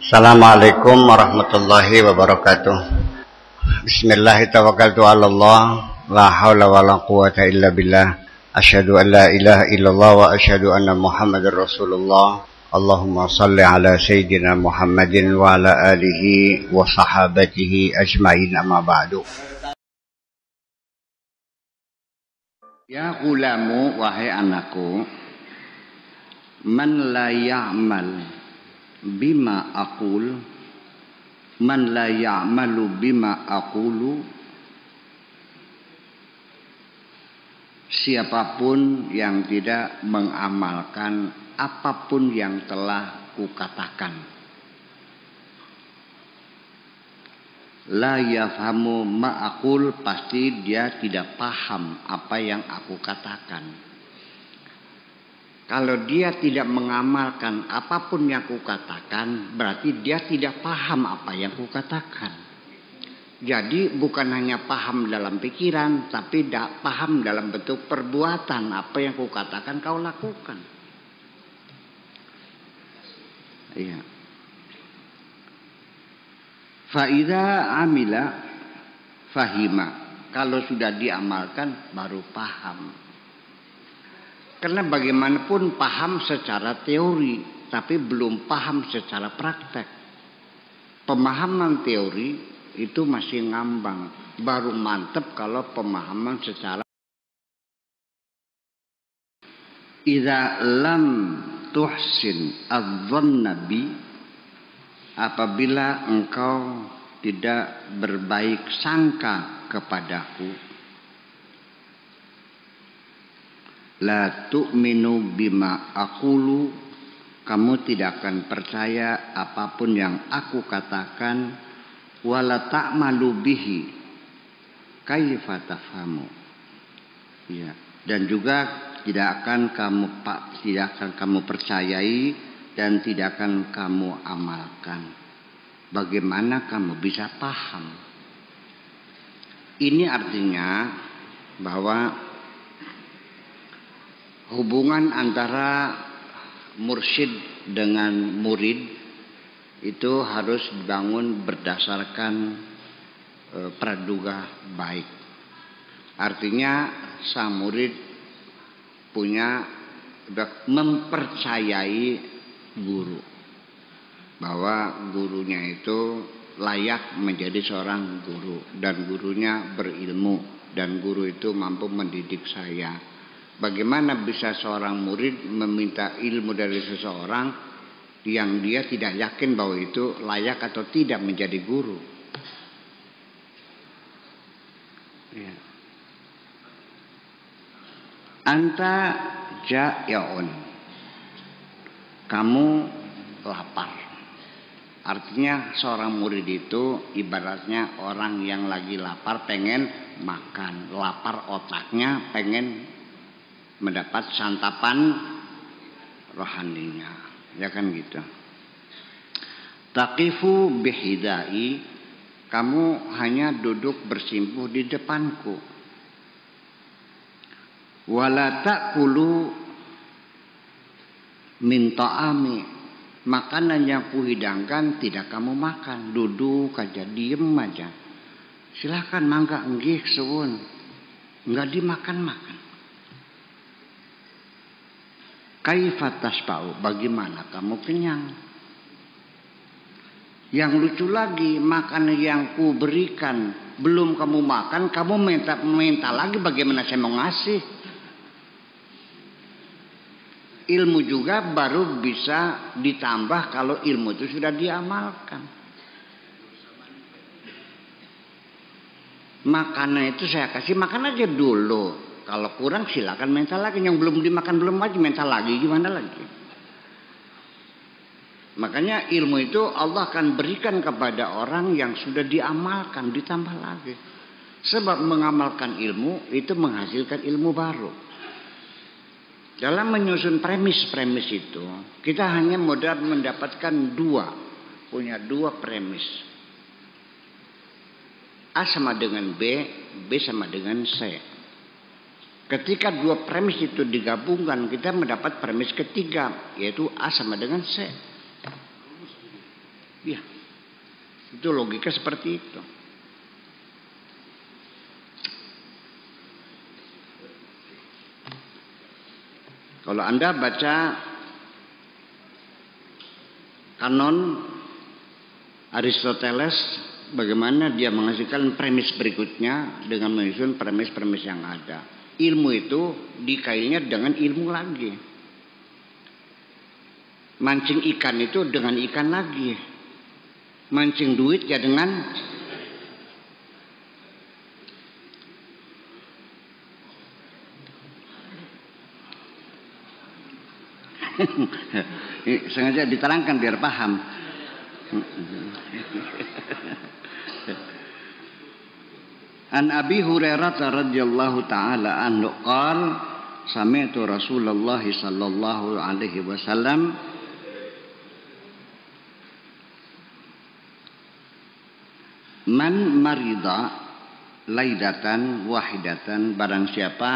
Assalamualaikum warahmatullahi wabarakatuh. Bismillahirrahmanirrahim. La haula wa la quwata illa billah. Asyhadu an la ilaha illallah wa asyhadu anna Muhammadar Rasulullah. Allahumma salli ala sayyidina Muhammadin wa ala alihi wa sahabatihi ajmain, amma ba'du. Ya gulamu, wahai anakku, man la ya'mal bima aqul, man la ya'malu bima aqulu, siapapun yang tidak mengamalkan apapun yang telah kukatakan, la yafhamu ma aqul, pasti dia tidak paham apa yang aku katakan. Kalau dia tidak mengamalkan apapun yang kukatakan, berarti dia tidak paham apa yang kukatakan. Jadi bukan hanya paham dalam pikiran, tapi paham dalam bentuk perbuatan. Apa yang kukatakan kau lakukan. Iya. Fa'idha amila fahima. Kalau sudah diamalkan baru paham. Karena bagaimanapun paham secara teori, tapi belum paham secara praktek. Pemahaman teori itu masih ngambang, baru mantap kalau pemahaman secara. Idza lam tuhsin adzan nabi, apabila engkau tidak berbaik sangka kepadaku, la tu'minu bima aqulu, kamu tidak akan percaya apapun yang aku katakan, wala ta'malu bihi kaifa tafhamu. Ya, dan juga tidak akan kamu percayai dan tidak akan kamu amalkan. Bagaimana kamu bisa paham? Ini artinya bahwa hubungan antara mursyid dengan murid itu harus dibangun berdasarkan praduga baik. Artinya sang murid mempercayai guru, bahwa gurunya itu layak menjadi seorang guru, dan gurunya berilmu, dan guru itu mampu mendidik saya. Bagaimana bisa seorang murid meminta ilmu dari seseorang yang dia tidak yakin bahwa itu layak atau tidak menjadi guru? Ya. Anta ja'un, kamu lapar. Artinya seorang murid itu ibaratnya orang yang lagi lapar, pengen makan. Lapar otaknya, pengen mendapat santapan rohaninya, ya kan gitu. Taqifu bihidai, kamu hanya duduk bersimpuh di depanku. Wala ta'kulu min ta'ami, makanan yang kuhidangkan tidak kamu makan, duduk aja, diem aja. Silahkan mangga nggih suwun, enggak dimakan-makan. Kaifa tasba'u, bagaimana kamu kenyang? Yang lucu lagi, makanan yang ku berikan belum kamu makan, kamu minta lagi, bagaimana saya mau ngasih? Ilmu juga baru bisa ditambah kalau ilmu itu sudah diamalkan. Makanan itu saya kasih, makan aja dulu. Kalau kurang silakan minta lagi. Yang belum dimakan belum aja minta lagi, gimana lagi? Makanya ilmu itu Allah akan berikan kepada orang yang sudah diamalkan, ditambah lagi. Sebab mengamalkan ilmu itu menghasilkan ilmu baru. Dalam menyusun premis-premis itu, kita hanya mudah mendapatkan punya dua premis. A sama dengan B, B sama dengan C. Ketika dua premis itu digabungkan, kita mendapat premis ketiga, yaitu A sama dengan C. Ya, itu logika seperti itu. Kalau Anda baca kanon Aristoteles, bagaimana dia menghasilkan premis berikutnya dengan menyusun premis-premis yang ada. Ilmu itu dikaitnya dengan ilmu lagi. Mancing ikan itu dengan ikan lagi. Mancing duit ya dengan sengaja diterangkan biar paham. An Abi Hurairah radhiyallahu taala anhu qala sami'tu Rasulullah sallallahu alaihi wasallam man marida laidatan wahidatan, barang siapa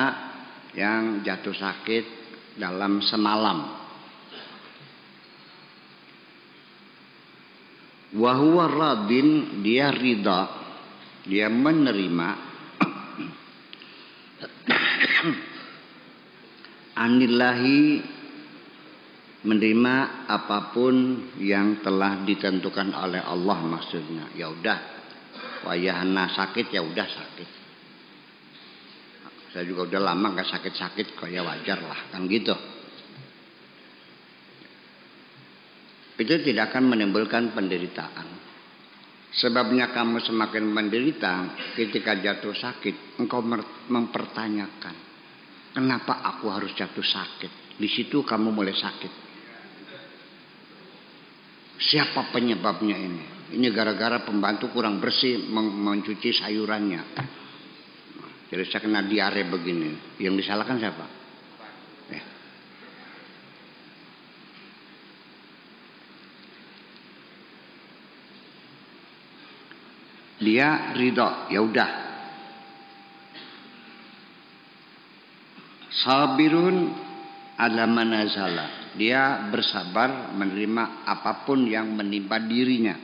yang jatuh sakit dalam semalam, wa huwa radin, dia ridha, dia menerima anillahi, menerima apapun yang telah ditentukan oleh Allah, maksudnya ya udah wayahna sakit ya udah sakit. Saya juga udah lama gak sakit-sakit kok, ya wajar lah kan gitu. Itu tidak akan menimbulkan penderitaan. Sebabnya kamu semakin menderita ketika jatuh sakit, engkau mempertanyakan, kenapa aku harus jatuh sakit? Di situ kamu mulai sakit. Siapa penyebabnya ini? Ini gara-gara pembantu kurang bersih mencuci sayurannya. Jadi saya kena diare begini. Yang disalahkan siapa? Dia ridha, ya udah. Sabirun ala manazala, dia bersabar menerima apapun yang menimpa dirinya.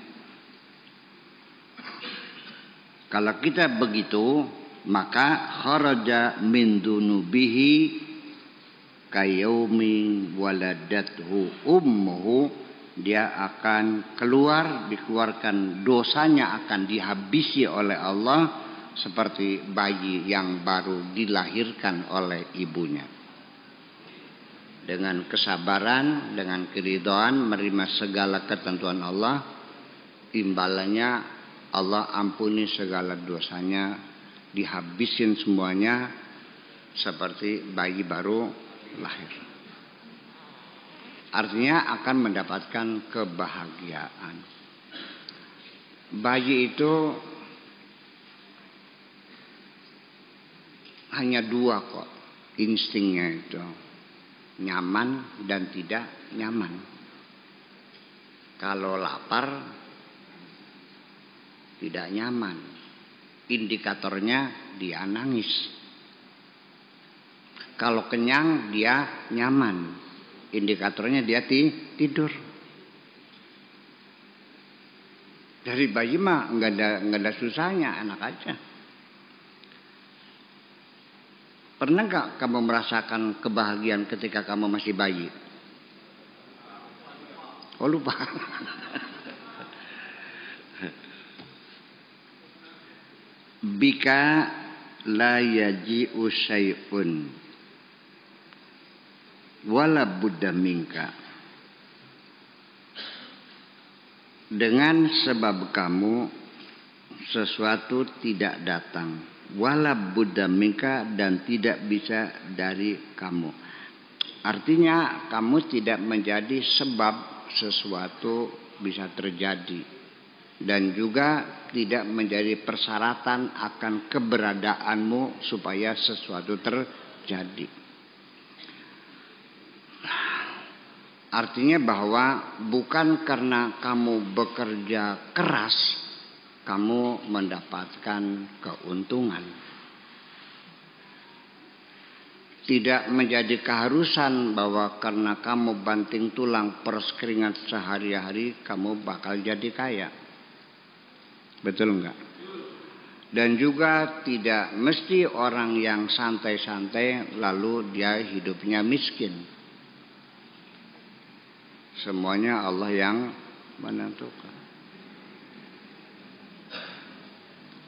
Kalau kita begitu, maka kharaja min dunubihi kayaumi waladathu ummuhu, dia akan dikeluarkan dosanya, akan dihabisi oleh Allah seperti bayi yang baru dilahirkan oleh ibunya. Dengan kesabaran, dengan keridhaan menerima segala ketentuan Allah, imbalannya Allah ampuni segala dosanya, dihabisin semuanya seperti bayi baru lahir. Artinya akan mendapatkan kebahagiaan. Bayi itu hanya dua kok instingnya itu, nyaman dan tidak nyaman. Kalau lapar tidak nyaman, indikatornya dia nangis. Kalau kenyang dia nyaman, indikatornya dia tidur. Dari bayi mah nggak ada susahnya, enak aja. Pernah nggak kamu merasakan kebahagiaan ketika kamu masih bayi? Oh lupa. Bika la yaji'u syai'un wala budda minka, dengan sebab kamu sesuatu tidak datang, wala budda minka, dan tidak bisa dari kamu. Artinya kamu tidak menjadi sebab sesuatu bisa terjadi, dan juga tidak menjadi persyaratan akan keberadaanmu supaya sesuatu terjadi. Artinya bahwa bukan karena kamu bekerja keras kamu mendapatkan keuntungan. Tidak menjadi keharusan bahwa karena kamu banting tulang peras keringat sehari-hari kamu bakal jadi kaya. Betul enggak? Dan juga tidak mesti orang yang santai-santai lalu dia hidupnya miskin. Semuanya Allah yang menentukan.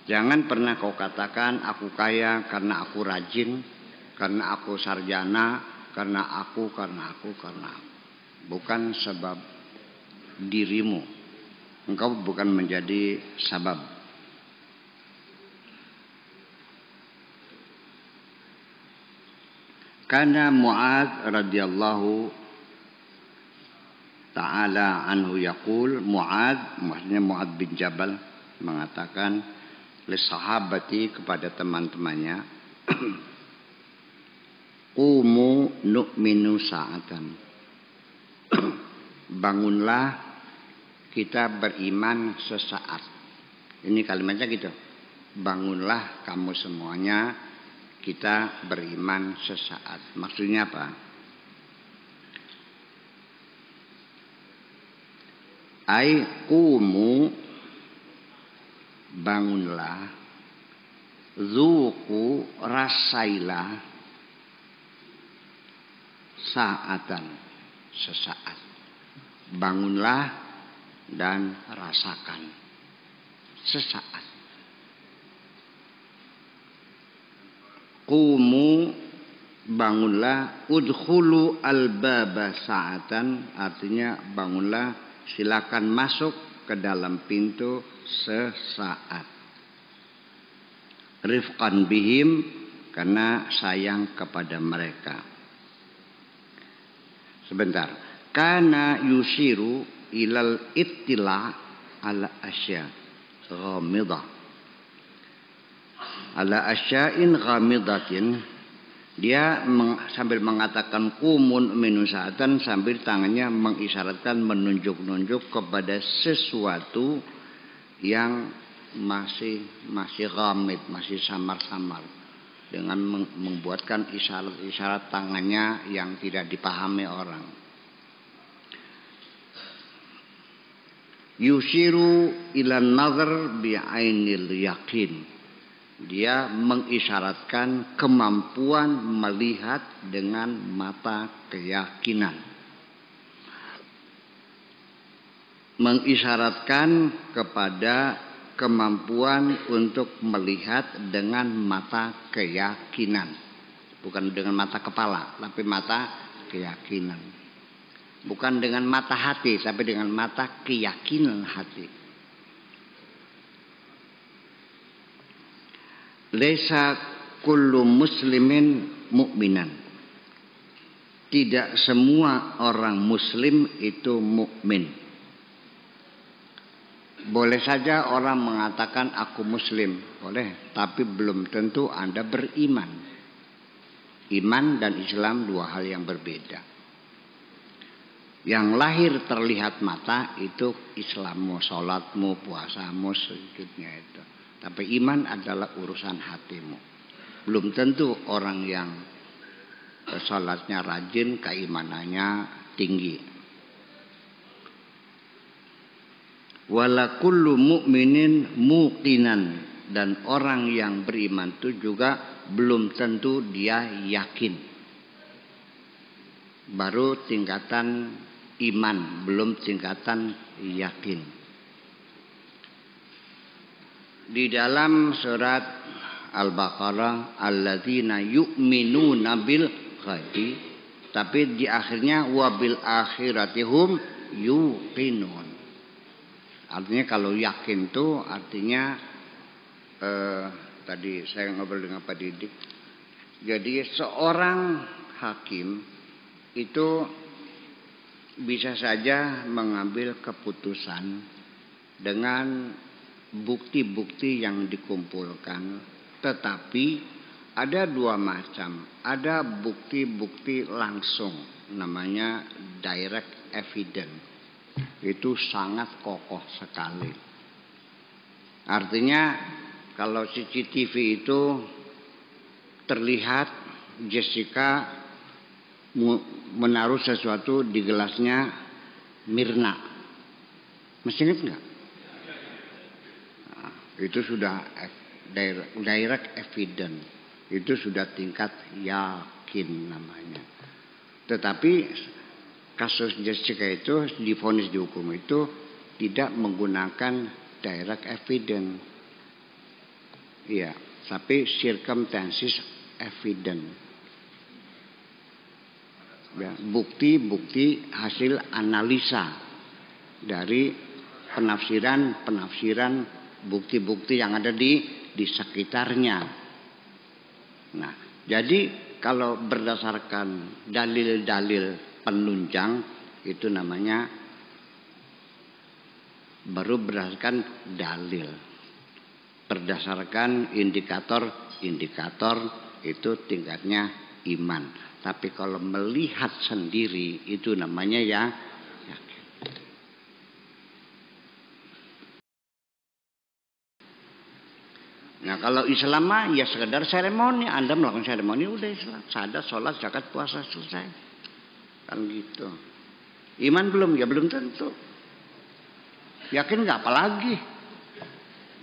Jangan pernah kau katakan aku kaya karena aku rajin, karena aku sarjana, karena aku. Bukan sebab dirimu. Engkau bukan menjadi sabab. Karena Mu'adz radhiyallahu ta'ala anhu yaqul, maksudnya Mu'adz bin Jabal mengatakan li sahabati kepada teman-temannya, Qumu nu'minu sa'atan. Bangunlah kita beriman sesaat. Ini kalimatnya gitu. Bangunlah kamu semuanya kita beriman sesaat. Maksudnya apa? Ai qumu bangunlah, zuku rasailah, saatan sesaat. Bangunlah dan rasakan sesaat. Qumu bangunlah, udkhulu albaba saatan, artinya bangunlah, silakan masuk ke dalam pintu sesaat. Rifqan bihim, karena sayang kepada mereka. Sebentar. Kana yusiru ilal ittila ala asya ghamidah. Ala asya'in ghamidatin. Dia sambil mengatakan kumun minusatan, sambil tangannya mengisyaratkan, menunjuk-nunjuk kepada sesuatu yang masih ghamid, masih samar-samar, dengan membuatkan isyarat-isyarat tangannya yang tidak dipahami orang. Yusiru ilan nazar bi'ainil yakin. Dia mengisyaratkan kemampuan melihat dengan mata keyakinan. Mengisyaratkan kepada kemampuan untuk melihat dengan mata keyakinan. Bukan dengan mata kepala, tapi mata keyakinan. Bukan dengan mata hati, tapi dengan mata keyakinan hati. Laisa kullu muslimin mu'minan. Tidak semua orang muslim itu mukmin. Boleh saja orang mengatakan aku muslim, boleh, tapi belum tentu Anda beriman. Iman dan Islam dua hal yang berbeda. Yang lahir terlihat mata itu Islammu, sholatmu, puasamu, sujudnya itu. Tapi iman adalah urusan hatimu. Belum tentu orang yang sholatnya rajin, keimanannya tinggi. Wala kullu mu'minin muqinan, dan orang yang beriman itu juga belum tentu dia yakin. Baru tingkatan iman, belum tingkatan yakin. Di dalam surat Al-Baqarah, alladzina yu'minuna bil ghaibi, tapi di akhirnya wabil akhiratihum yuqinun. Artinya kalau yakin itu artinya tadi saya ngobrol dengan Pak Didik. Jadi seorang hakim itu bisa saja mengambil keputusan dengan bukti-bukti yang dikumpulkan, tetapi ada dua macam. Ada bukti-bukti langsung, namanya direct evidence. Itu sangat kokoh sekali. Artinya kalau CCTV itu terlihat Jessica menaruh sesuatu di gelasnya Mirna. Masih ingat nggak? Nah, itu sudah direct evidence. Itu sudah tingkat yakin namanya. Tetapi kasus Jessica itu divonis dihukum itu tidak menggunakan direct evidence. Iya, tapi circumstances evidence. Ya, bukti-bukti hasil analisa dari penafsiran bukti-bukti yang ada di sekitarnya. Nah, jadi kalau berdasarkan dalil-dalil penunjang itu namanya baru berdasarkan dalil. Berdasarkan indikator itu tingkatnya iman. Tapi kalau melihat sendiri itu namanya ya yakin. Nah kalau Islam mah ya sekedar seremoni. Anda melakukan seremoni udah Islam. Sadat, sholat, zakat, puasa selesai. Kan gitu. Iman belum? Ya belum tentu. Yakin nggak apalagi.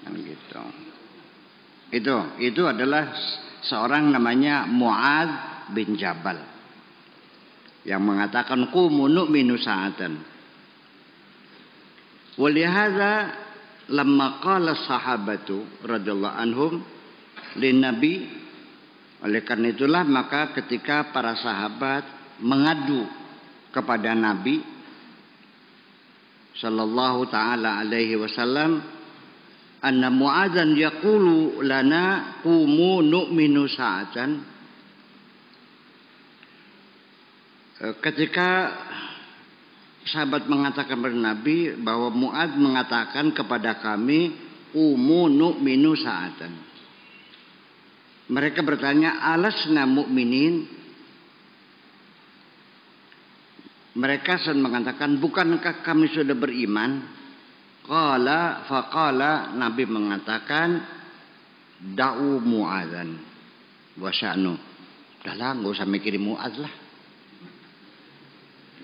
Kan gitu. Itu adalah seorang namanya Mu'adz bin Jabal yang mengatakan qumu nu'minu sa'atan. Walihadza lamma qala sahabatu radhiyallahu anhum lin nabi, oleh karena itulah maka ketika para sahabat mengadu kepada Nabi sallallahu taala alaihi wasallam anna Mu'adzan yaqulu lana qumu nu'minu sa'atan. Ketika sahabat mengatakan kepada Nabi bahwa Mu'adz mengatakan kepada kami qumu nu'minu sa'atan. Mereka bertanya, alasna mu'minin? Mereka sedang mengatakan, bukankah kami sudah beriman? Faqala Nabi mengatakan, da'u Mu'adzan wa sya'nu. Udahlah, enggak usah mikirin Mu'adz lah.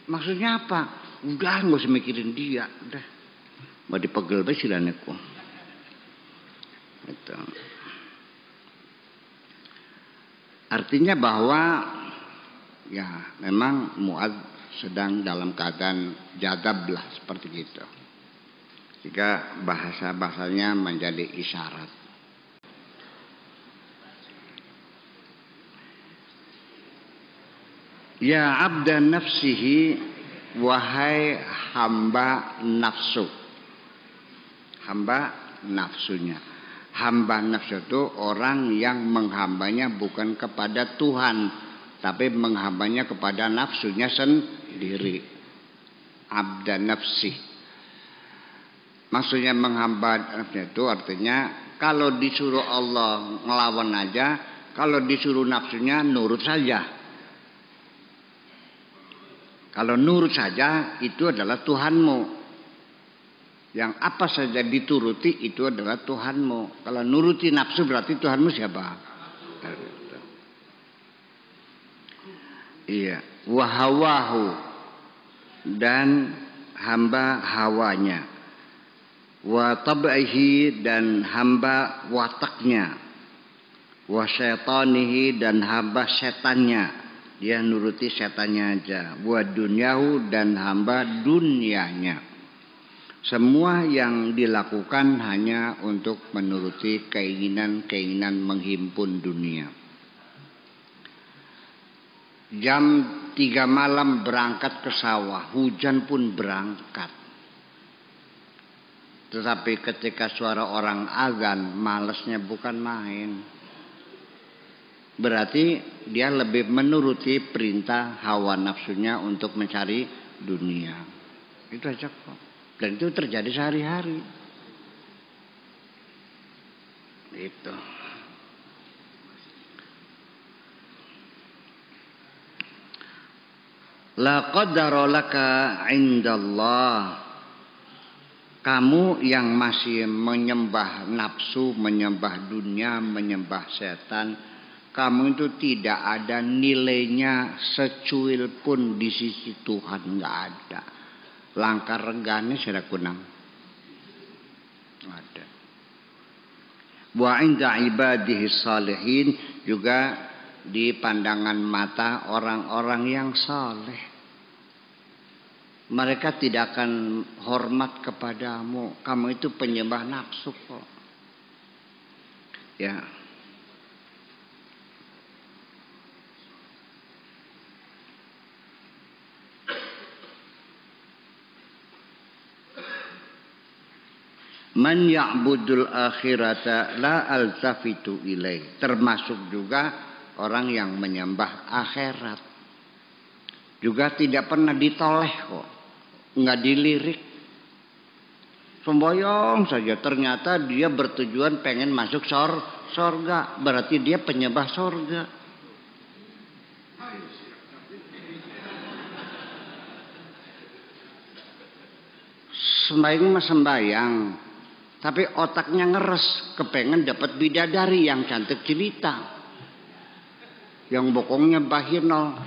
Maksudnya apa? Udah enggak usah mikirin dia, udah. Mau dipegel bae silaneku. Itu. Artinya bahwa ya memang Mu'adz sedang dalam keadaan jadab lah seperti itu. Jika bahasa-bahasanya menjadi isyarat. Ya abdan nafsihi, wahai hamba nafsu. Hamba nafsunya. Hamba nafsu itu orang yang menghambanya bukan kepada Tuhan, tapi menghambanya kepada nafsunya sendiri. Abdan nafsi. Maksudnya menghamba nafsunya itu artinya kalau disuruh Allah ngelawan aja, kalau disuruh nafsunya nurut saja. Kalau nurut saja itu adalah Tuhanmu. Yang apa saja dituruti itu adalah Tuhanmu. Kalau nuruti nafsu berarti Tuhanmu siapa? Iya. Wahawahu, dan hamba hawanya. Wa tab'ihi, dan hamba wataknya. Wa syaitanihi, dan hamba setannya. Dia nuruti setannya aja. Wa dunyahu, dan hamba dunianya. Semua yang dilakukan hanya untuk menuruti keinginan-keinginan menghimpun dunia. Jam 3 malam berangkat ke sawah, hujan pun berangkat. Tetapi ketika suara orang azan, malasnya bukan main. Berarti dia lebih menuruti perintah hawa nafsunya untuk mencari dunia. Itu aja kok. Dan itu terjadi sehari-hari. Itu. La qaddara laka indallah. Kamu yang masih menyembah nafsu, menyembah dunia, menyembah setan, Kamu itu tidak ada nilainya secuil pun di sisi Tuhan, nggak ada. Langkah regane sudah kunang. Ada. Wa inda ibadihi salihin, juga di pandangan mata orang-orang yang saleh. Mereka tidak akan hormat kepadamu. Kamu itu penyembah nafsu kok. Ya. Man ya'budul akhirata la altafitu ilaih. Termasuk juga orang yang menyembah akhirat. Juga tidak pernah ditoleh kok. Enggak dilirik. Semboyong saja. Ternyata dia bertujuan pengen masuk sorga. Berarti dia penyembah sorga. Sembayang. Tapi otaknya ngeres, kepengen dapat bidadari yang cantik jelita, yang bokongnya bahino.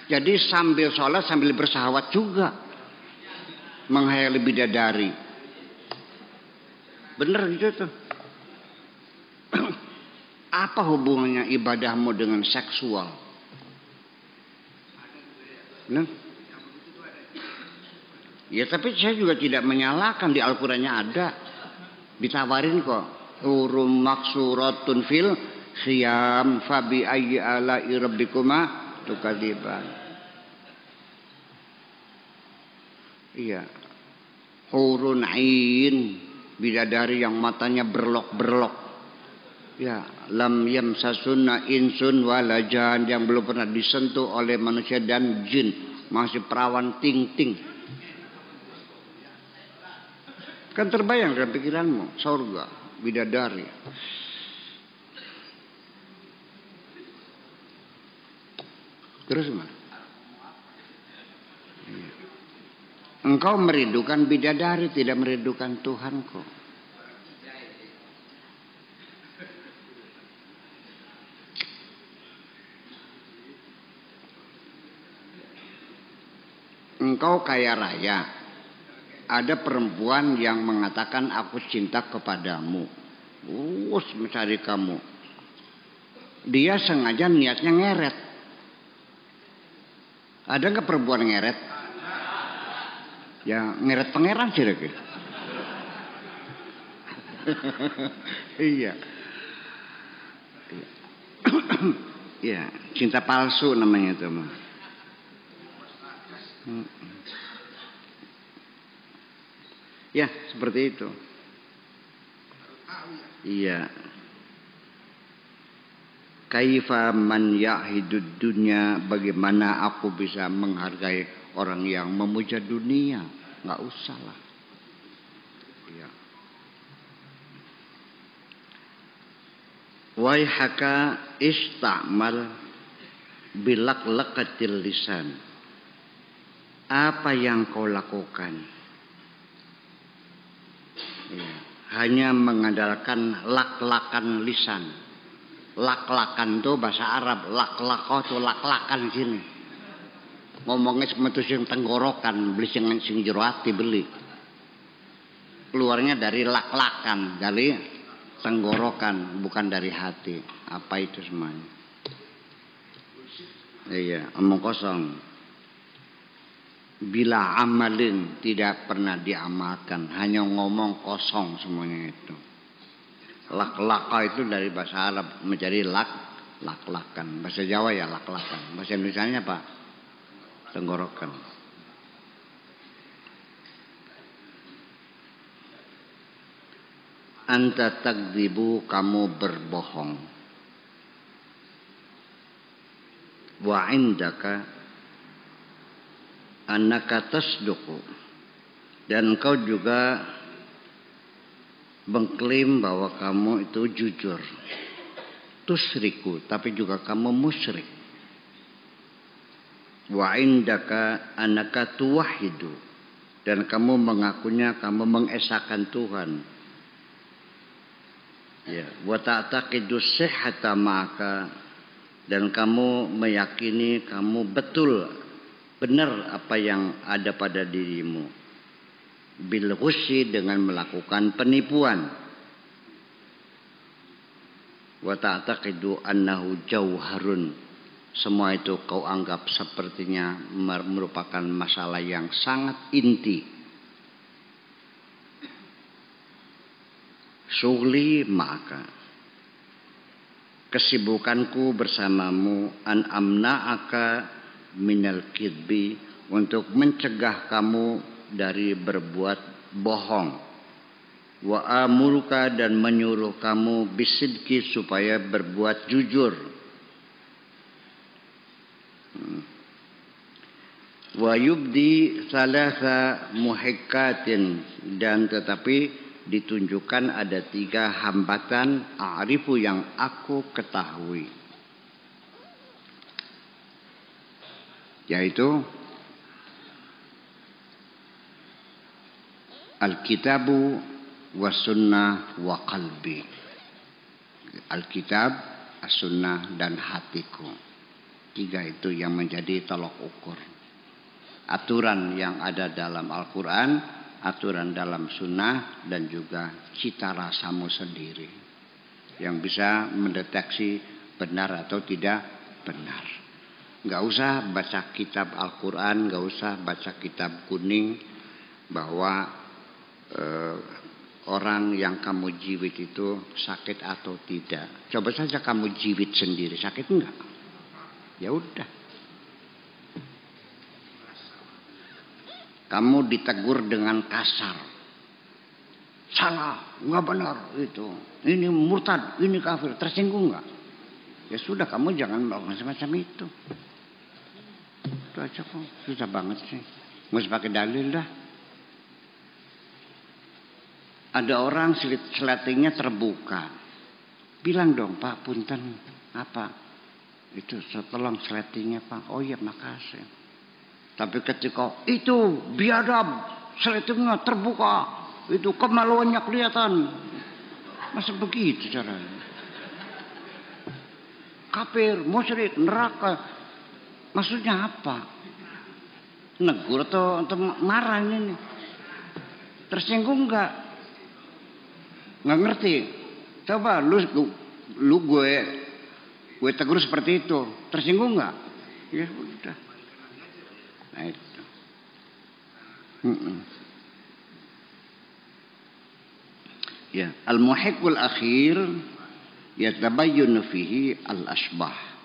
Jadi sambil sholat sambil bersahwat juga, menghayali bidadari. Bener gitu tuh. Apa hubungannya ibadahmu dengan seksual? Nah. Ya tapi saya juga tidak menyalahkan, di Al-Qurannya ada. Ditawarin kok. Urum maksuratun fil khiyam fabi ayyi ala'i rabbikuma tukadziban. Iya. Hurun ain, bidadari yang matanya berlok-berlok. Ya, lam yamsasunna insun wala jan, yang belum pernah disentuh oleh manusia dan jin, masih perawan ting-ting. Kan terbayang dalam pikiranmu surga, bidadari. Terus gimana? Engkau merindukan bidadari, tidak merindukan Tuhan kok. Engkau kaya raya. Ada perempuan yang mengatakan aku cinta kepadamu. Mencari kamu. Dia sengaja niatnya ngeret. Ada nggak perempuan ngeret? Ya ngeret pangeran sih gitu. Iya. Iya, cinta palsu namanya itu. Ya, seperti itu. Iya. Kaifa man yahidud dunya, bagaimana aku bisa menghargai orang yang memuja dunia? Enggak usah lah. Iya. Waihaka istamal bilaklaqatil lisan. Apa yang kau lakukan? Ya, hanya mengandalkan lak-lakan lisan. Lak-lakan itu bahasa Arab, lak-lako itu lak-lakan sini. Ngomongnya semetus yang tenggorokan, beli sing jero ati beli. Keluarnya dari lak-lakan, dari tenggorokan, bukan dari hati. Apa itu semuanya? Iya, omong kosong. Bila amalin, tidak pernah diamalkan, hanya ngomong kosong semuanya itu. Lak-laka itu dari bahasa Arab menjadi lak-lakan. Bahasa Jawa ya lak-lakan. Bahasa Indonesianya apa? Tenggorokan. Anta takdzibu, kamu berbohong. Wa indaka annaka tasduqu, dan engkau juga mengklaim bahwa kamu itu jujur. Tusriku, tapi juga kamu musyrik. Wa indaka annaka tuwahidu, dan kamu mengakunya kamu mengesahkan Tuhan. Ya, wa ta'taqidu sihhata maka, dan kamu meyakini kamu betul benar apa yang ada pada dirimu. Bil ghusyi, dengan melakukan penipuan. Wa ta'taqidu annahu jauharun, semua itu kau anggap sepertinya merupakan masalah yang sangat inti. Syughli maka, kesibukanku bersamamu, an amna'aka minal kidbi, untuk mencegah kamu dari berbuat bohong. Wa amuruka, dan menyuruh kamu bisidki, supaya berbuat jujur. Wa yubdi salasa muhikkatin, dan tetapi ditunjukkan ada 3 hambatan a'rifu yang aku ketahui, yaitu Alkitabu was sunnah wa qalbi. Alkitab, as-sunnah, dan hatiku. 3 itu yang menjadi tolok ukur. Aturan yang ada dalam Al-Quran, aturan dalam sunnah, dan juga cita rasamu sendiri yang bisa mendeteksi benar atau tidak benar. Gak usah baca kitab Al-Quran, gak usah baca kitab kuning bahwa orang yang kamu jiwit itu sakit atau tidak. Coba saja kamu jiwit sendiri, sakit enggak? Ya udah. Kamu ditegur dengan kasar, salah, nggak benar itu, ini murtad, ini kafir, tersinggung nggak? Ya sudah, kamu jangan melakukan semacam itu. Itu aja kok, susah banget sih. Nggak usah pakai dalil dah. Ada orang seletingnya terbuka, bilang dong, Pak, punten, apa? Itu tolong seletingnya, Pak. Oh iya, makasih. Tapi ketika itu biadab, seletingnya terbuka, itu kemaluannya kelihatan. Masa begitu caranya? Kafir, musyrik, neraka. Maksudnya apa? Negur atau marah ini? Tersinggung enggak? Nggak ngerti. Coba lu gue tegur seperti itu, tersinggung enggak? Ya udah. Nah itu. Ya, al-muhiqqul akhir yatabayyanu fihi al-asbah.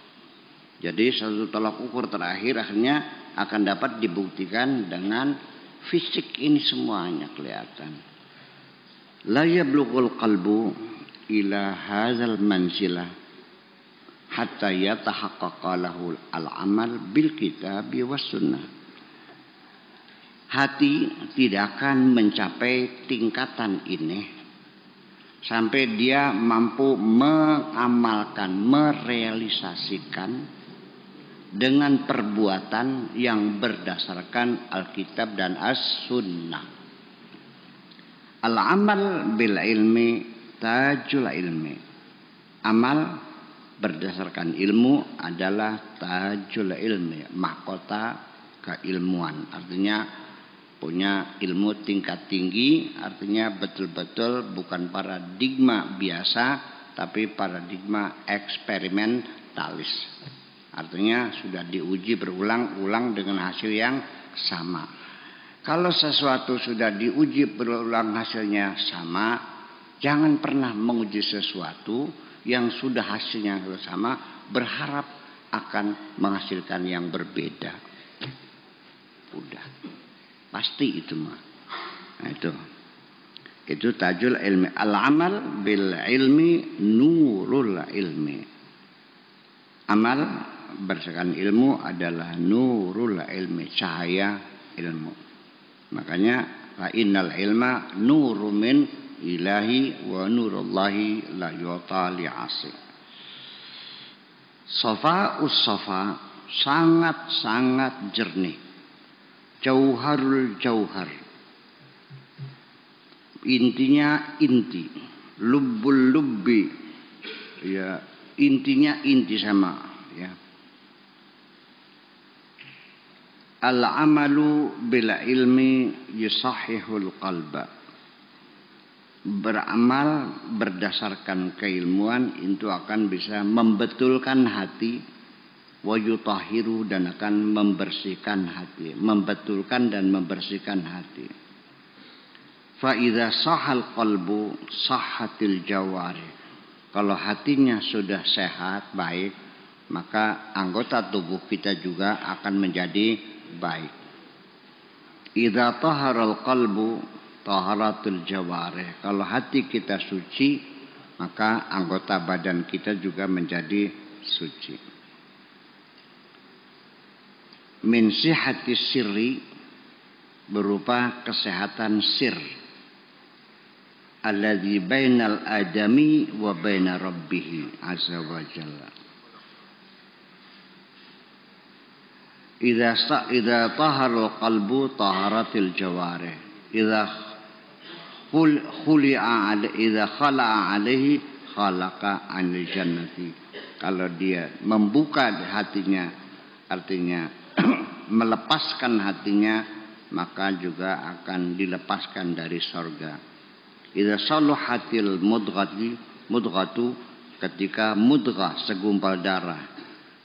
Jadi satu tolak ukur terakhir akhirnya akan dapat dibuktikan dengan fisik ini semuanya kelihatan. La yablughul qalbu ila hadzal manzilah hatta yatahaqqaqa lahu al-amal bil kitabi was sunnah. Hati tidak akan mencapai tingkatan ini sampai dia mampu mengamalkan, merealisasikan dengan perbuatan yang berdasarkan Alkitab dan As-Sunnah. Al-amal bil ilmi tajul ilmi. Amal berdasarkan ilmu adalah tajul ilmi, mahkota keilmuan. Artinya punya ilmu tingkat tinggi, artinya betul-betul bukan paradigma biasa, tapi paradigma eksperimentalis. Artinya sudah diuji berulang-ulang dengan hasil yang sama. Kalau sesuatu sudah diuji berulang hasilnya sama, jangan pernah menguji sesuatu yang sudah hasilnya sama berharap akan menghasilkan yang berbeda. Udah. Pasti itu mah. Nah, itu tajul ilmi. Al-amal bil ilmi nurul ilmi. Amal berdasarkan ilmu adalah nurul ilmi, cahaya ilmu. Makanya fa innal ilma nurun min ilahi wa nurullahi la yuta li'asi. Safa'us safa, sangat-sangat jernih. Jauharul jauhar, intinya inti. lubbul lubbi, ya intinya inti sama, ya. Al-amalu bila ilmi yusahihul qalba. Beramal berdasarkan keilmuan itu akan bisa membetulkan hati, wa yutahiru, dan akan membersihkan hati, membetulkan dan membersihkan hati. Fa idza sahal qalbu sahhatil jawari. Kalau hatinya sudah sehat, baik, maka anggota tubuh kita juga akan menjadi baik. Idza taharal qalbu taharatul jawarih. Kalau hati kita suci, maka anggota badan kita juga menjadi suci. Min sihhati sirri, berupa kesehatan sir. Alladzi bainal adami wa baina rabbih azza wa jalla. Idza taharul qalbu taharatil jawarih. Idza khala'a alaihi khalaqa anil jannati. Kalau dia membuka hatinya, artinya melepaskan hatinya, maka juga akan dilepaskan dari surga. Idza saluhatil mudghatu, ketika mudghah segumpal darah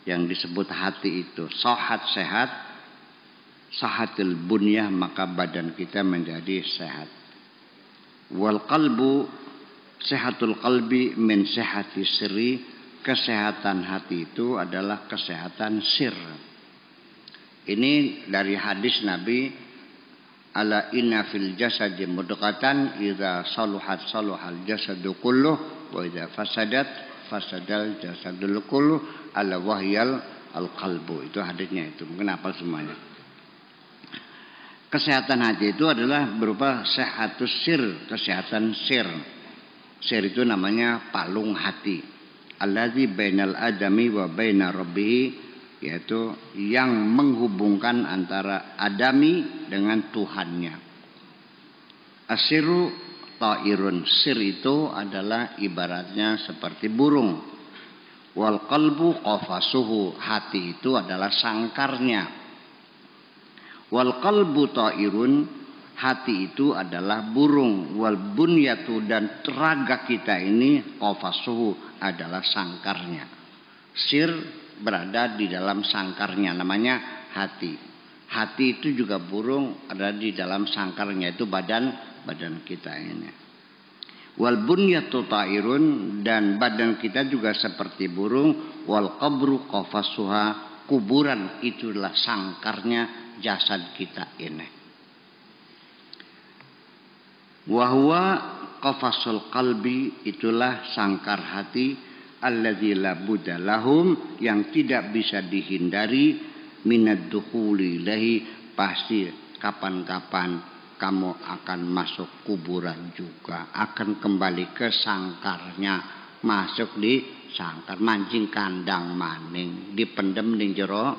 yang disebut hati itu sehat, sahatil bunyah, maka badan kita menjadi sehat. Wal qalbu sehatul qalbi min sehati sirri, kesehatan hati itu adalah kesehatan sir. Ini dari hadis Nabi, ala inna fil jasadi mudghatan idza saluhat saluhal jasadu kulluh wa idza fasadat fasadal jasadul kulluh ala wahyal al qalbu. Itu hadisnya itu. Mungkin hafal semuanya. Kesehatan hati itu adalah berupa sehatus sir, kesehatan sir. Sir itu namanya palung hati. Alladzi bainal adami wa baina rabbih, yaitu yang menghubungkan antara adami dengan Tuhannya. Asiru ta'irun, sir itu adalah ibaratnya seperti burung. Wal qalbu qafasuhu, hati itu adalah sangkarnya. Wal qalbu ta'irun, hati itu adalah burung. Wal bunyatu, dan raga kita ini qafasuhu, adalah sangkarnya. Sir berada di dalam sangkarnya, namanya hati. Hati itu juga burung, ada di dalam sangkarnya, itu badan kita ini. Wal bunyatu ta'irun, dan badan kita juga seperti burung. Wal qabru qafasuha, kuburan itulah sangkarnya jasad kita ini. Wahwa qafasul qalbi, itulah sangkar hati, alladzi la budda lahum, yang tidak bisa dihindari, minad dukhuli ilahi, pasti kapan-kapan kamu akan masuk kuburan juga, akan kembali ke sangkarnya, masuk di sangkar, mancing kandang maning, dipendem ning jero.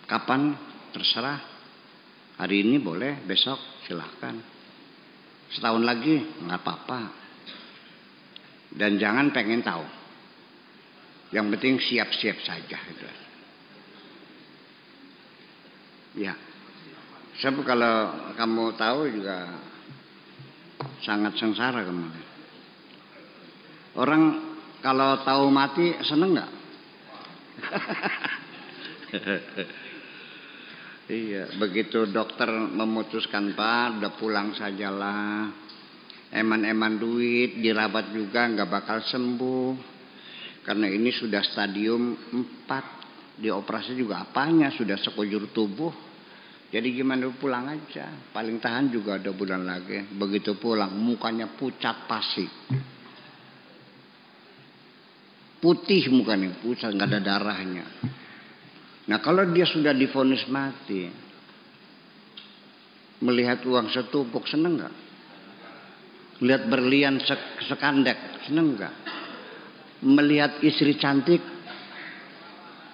Kapan? Terserah. Hari ini boleh, besok silahkan. Setahun lagi nggak apa-apa. Dan jangan pengen tahu. Yang penting siap-siap saja. Gitu. Ya. Sebab kalau kamu tahu juga sangat sengsara kamu. Orang kalau tahu mati seneng nggak? Iya, begitu dokter memutuskan, Pak, udah pulang sajalah. Eman-eman duit, dirawat juga nggak bakal sembuh. Karena ini sudah stadium 4. Dioperasi juga apanya, sudah sekujur tubuh. Jadi gimana, pulang aja. Paling tahan juga ada bulan lagi. Begitu pulang, mukanya pucat pasi. Putih mukanya, pucat, nggak ada darahnya. Nah kalau dia sudah divonis mati, melihat uang setumpuk, seneng nggak? Lihat berlian sekandek, seneng nggak? Melihat istri cantik,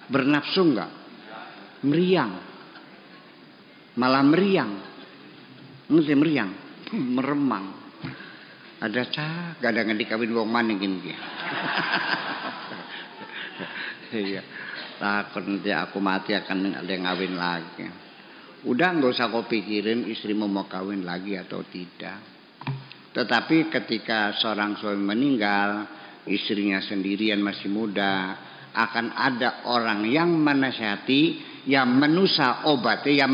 bernafsu nggak? Meriang, malah meriang, ngerti meriang, meremang. Ada cah kadang dikawin wong maning iki. Iya. Takon nanti aku mati akan ada yang ngawin lagi. Udah nggak usah kau pikirin istrimu mau kawin lagi atau tidak. Tetapi ketika seorang suami meninggal, istrinya sendirian masih muda, akan ada orang yang menasihati, yang menusa obatnya, yang